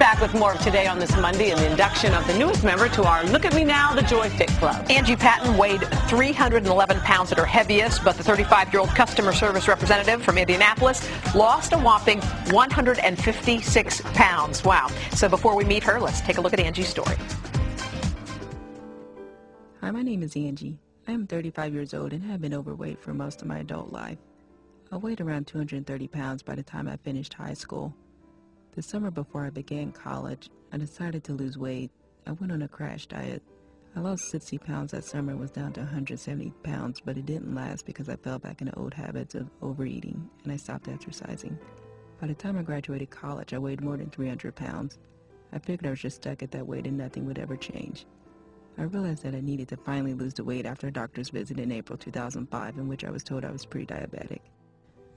back with more of Today on this Monday and the induction of the newest member to our Look at Me Now, the Joy Fit Club. Angie Patton weighed 311 pounds at her heaviest, but the 35-year-old customer service representative from Indianapolis lost a whopping 156 pounds. Wow. So before we meet her, let's take a look at Angie's story. Hi, my name is Angie. I am 35 years old and have been overweight for most of my adult life. I weighed around 230 pounds by the time I finished high school. The summer before I began college, I decided to lose weight. I went on a crash diet. I lost 60 pounds that summer and was down to 170 pounds, but it didn't last because I fell back into old habits of overeating and I stopped exercising. By the time I graduated college, I weighed more than 300 pounds. I figured I was just stuck at that weight and nothing would ever change. I realized that I needed to finally lose the weight after a doctor's visit in April 2005, in which I was told I was pre-diabetic.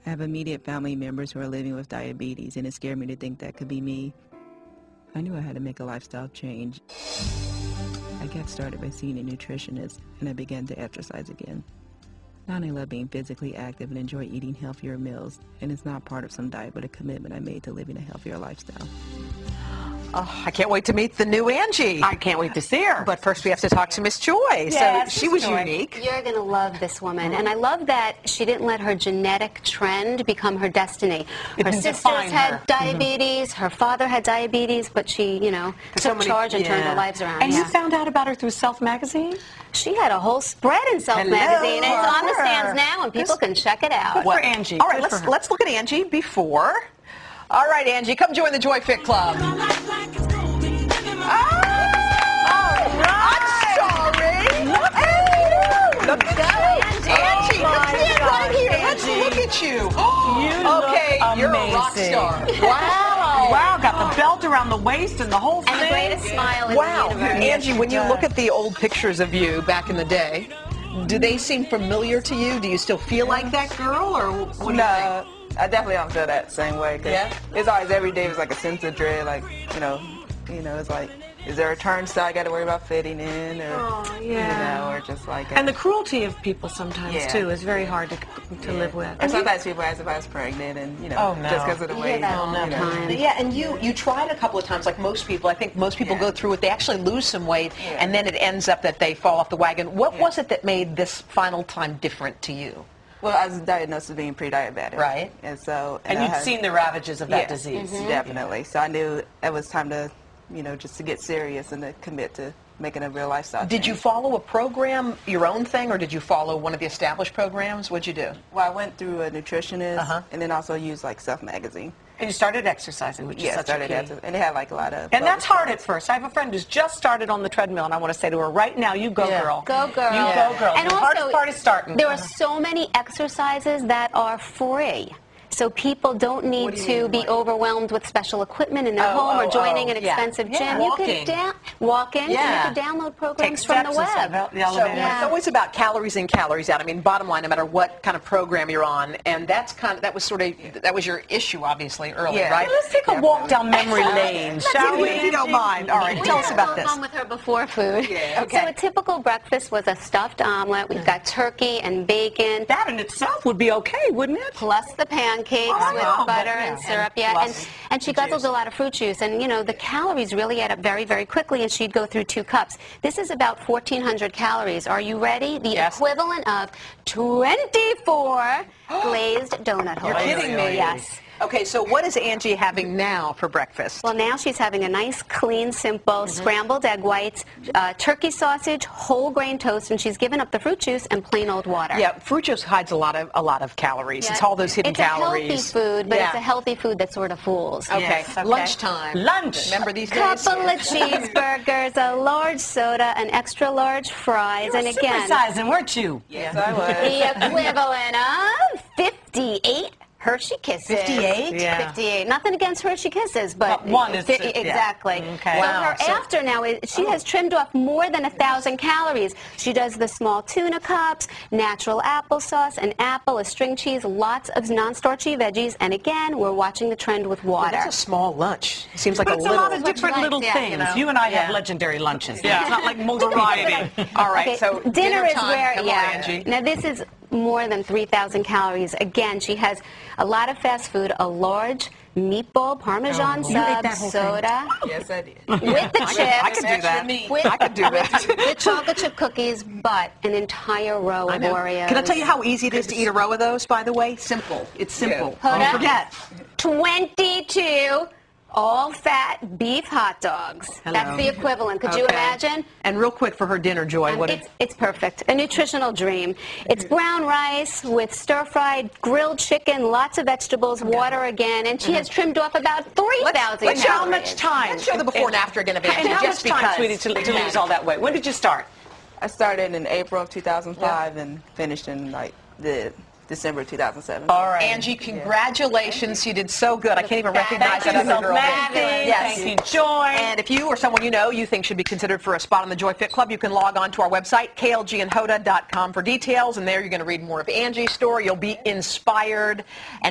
I have immediate family members who are living with diabetes, and it scared me to think that could be me. I knew I had to make a lifestyle change. I got started by seeing a nutritionist, and I began to exercise again. Now I love being physically active and enjoy eating healthier meals, and it's not part of some diet, but a commitment I made to living a healthier lifestyle. Oh, I can't wait to meet the new Angie. I can't wait to see her. But first we have to talk to Miss Joy. Yes, so she was Joy. unique. You're going to love this woman. And I love that she didn't let her genetic trend become her destiny. Her sisters had diabetes, her father had diabetes, but she, you know, took charge and turned their lives around. And you found out about her through Self magazine? She had a whole spread in Self magazine. It's on the stands now, and people can check it out. Good for Angie. All right, let's look at Angie before. All right, Angie, come join the Joy Fit Club. I'm sorry. Look at that. Angie, right here. Let's look at you. Okay, you're a rock star. Wow. Wow, got the belt around the waist and the whole thing. And the greatest smile in wow. the universe. Angie, when you look at the old pictures of you back in the day, do they seem familiar to you? Do you still feel like that girl, or what do you think? I definitely don't feel that same way. Cause it's always every day was like a sense of dread. Like you know, it's like, is there a turnstile I got to worry about fitting in, or you know, or just like. And the cruelty of people sometimes too is very hard to live with. And sometimes people ask if I was pregnant, and you know, just because of the weight. Yeah, and you tried a couple of times, like most people. I think most people go through it. They actually lose some weight, and then it ends up that they fall off the wagon. What was it that made this final time different to you? Well, I was diagnosed as being pre-diabetic. Right. And so... And you'd seen the ravages of that disease. Definitely. So I knew it was time to, you know, just to get serious and to commit to making a real lifestyle change. Did you follow a program, your own thing, or did you follow one of the established programs? What'd you do? Well, I went through a nutritionist and then also used, like, Self magazine. And you started exercising, which is such a key. And they had like a lot of... And that's hard at first. I have a friend who's just started on the treadmill, and I want to say to her, right now, you go, girl. Go, girl. You go, girl. And the also, hardest part is starting. There are so many exercises that are free. So people don't need to be overwhelmed with special equipment in their home or joining an expensive gym. You could walk in, and you could download programs from the web. So it's always about calories in, calories out. I mean, bottom line, no matter what kind of program you're on, and that was your issue, obviously, early, right? Well, let's take a walk down memory lane, shall we? If you don't mind. All right, tell us about this. On with her before food. So a typical breakfast was a stuffed omelet. We've got turkey and bacon. That in itself would be okay, wouldn't it? Plus the pancakes with butter and syrup, and she guzzled a lot of fruit juice, and you know the calories really add up very, very quickly, and she'd go through 2 cups. This is about 1,400 calories. Are you ready? The equivalent of 24 glazed donut holes. You're kidding me. Yes. Okay, so what is Angie having now for breakfast? Well, now she's having a nice, clean, simple scrambled egg whites, turkey sausage, whole grain toast, and she's given up the fruit juice and plain old water. Yeah, fruit juice hides a lot of calories. It's all those hidden calories. It's a healthy food, but it's a healthy food that sort of fools. Okay, lunchtime. Lunch. Remember these days? Couple of cheeseburgers, a large soda, an extra large fries, and again, supersizing, weren't you? Yes, I was. the equivalent of 58 Hershey Kisses. 58? Yeah. 58. Nothing against Hershey Kisses, but one is exactly. Okay. So her after now is she has trimmed off more than 1,000 calories. She does the small tuna cups, natural applesauce, an apple, a string cheese, lots of non-starchy veggies, and again, we're watching the trend with water. Well, that's a small lunch. It seems like But it's a lot of different little things. You know? You and I have legendary lunches. Yeah. It's not like most variety. All right, Okay, so dinner is time. where Come on, Angie. now this is more than 3,000 calories. Again, she has a lot of fast food, a large meatball, Parmesan sub, soda. Yes, I did. With the chips. I could do that. With, I could do that. with chocolate chip cookies, but an entire row of Oreos. Can I tell you how easy it is to eat a row of those, by the way? Simple. It's simple. Yeah. Don't forget. 22 all-fat beef hot dogs. Hello. That's the equivalent. Could you imagine? And real quick for her dinner, Joy. It's perfect. A nutritional dream. It's brown rice with stir-fried grilled chicken, lots of vegetables, water again, and she has trimmed off about 3,000 calories. How much time? Let's show the before and after again of And Angie, how just much time, because. sweetie, to lose all that weight? When did you start? I started in April of 2005 and finished in like the December 2007. All right. Angie, congratulations. You did so good. I can't even recognize that other girl. Yes. Thank you, Joy. And if you or someone you know you think should be considered for a spot on the Joy Fit Club, you can log on to our website, klgandhoda.com, for details. And there you're going to read more of Angie's story. You'll be inspired. And